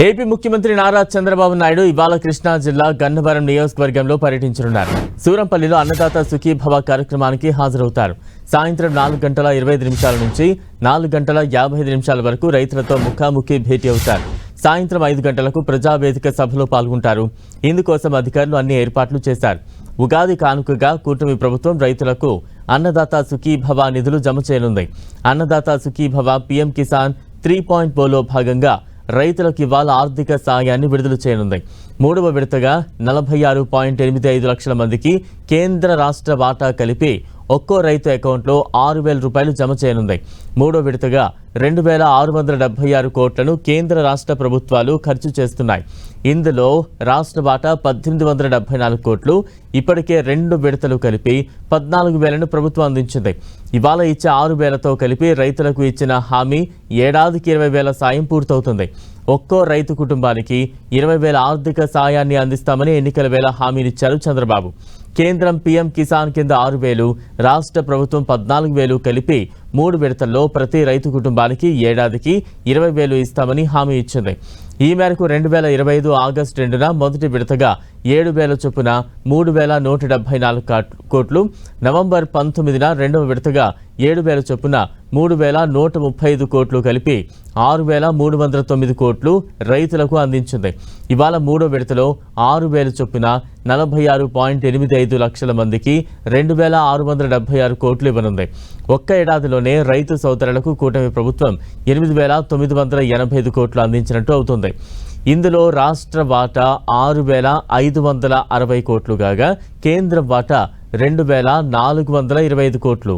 AP ముఖ్యమంత్రి నారా చంద్రబాబు నాయుడు ఇవాళ కృష్ణా జిల్లా గన్నవరం నియోజకవర్గంలో పర్యటించనున్నారు. సూరంపల్లిలో అన్నదాత సుఖీభవ కార్యక్రమానికి హాజరవుతారు. సాయంత్రం 4:25 నుంచి 4:55 వరకు రైతులతో ముఖాముఖి భేటీ అవుతారు. సాయంత్రం 5 గంటలకు ప్రజావేదిక సభలో పాల్గొంటారు. ఇందుకోసం అధికారులు అన్ని ఏర్పాట్లు చేశారు. ఉగాది కానుకగా కూటమి ప్రభుత్వం రైతులకు అన్నదాత సుఖీభవ నిధులు జమ చేయనుంది. అన్నదాత సుఖీభవ పీఎం కిసాన్ 3.0లో భాగంగా రైతులకు ఇవాళ ఆర్థిక సాయాన్ని విడుదల చేయనుంది. మూడవ విడతగా 46.85 లక్షల మందికి కేంద్ర రాష్ట్ర వాటా కలిపి ఒక్కో రైతు అకౌంట్లో 6,000 రూపాయలు జమ చేయనుంది. మూడో విడతగా 2,676 కోట్లను కేంద్ర రాష్ట్ర ప్రభుత్వాలు ఖర్చు చేస్తున్నాయి. ఇందులో రాష్ట్ర వాటా 1,874 కోట్లు. ఇప్పటికే 2 విడతలు కలిపి 14,000ను ప్రభుత్వం అందించింది. ఇవాళ ఇచ్చే 6,000తో కలిపి రైతులకు ఇచ్చిన హామీ ఏడాదికి 20,000 సాయం పూర్తవుతుంది. ఒక్కో రైతు కుటుంబానికి 20,000 ఆర్థిక సాయాన్ని అందిస్తామని ఎన్నికల వేళ హామీనిచ్చారు చంద్రబాబు. కేంద్రం పీఎం కిసాన్ కింద 6,000, రాష్ట్ర ప్రభుత్వం 14,000 కలిపి 3 విడతల్లో ప్రతి రైతు కుటుంబానికి ఏడాదికి 20,000 ఇస్తామని హామీ ఇచ్చింది. ఈ మేరకు 2025 ఆగస్టు 2న మొదటి విడతగా 7,000 చొప్పున 3,174 కోట్లు, నవంబర్ 19న రెండవ విడతగా 7,000 చొప్పున 3,135 కోట్లు కలిపి 6,309 కోట్లు రైతులకు అందించింది. ఇవాళ మూడో విడతలో 6,000 చొప్పున 46.85 లక్షల మందికి 2,676 కోట్లు ఇవ్వనుంది. ఒక్క ఏడాదిలోనే రైతు సోదరులకు కూటమి ప్రభుత్వం 8,985 కోట్లు అందించినట్టు అవుతుంది. ఇందులో రాష్ట్ర వాటా 6,560 కోట్లు కాగా కేంద్రం వాటా 2,425 కోట్లు.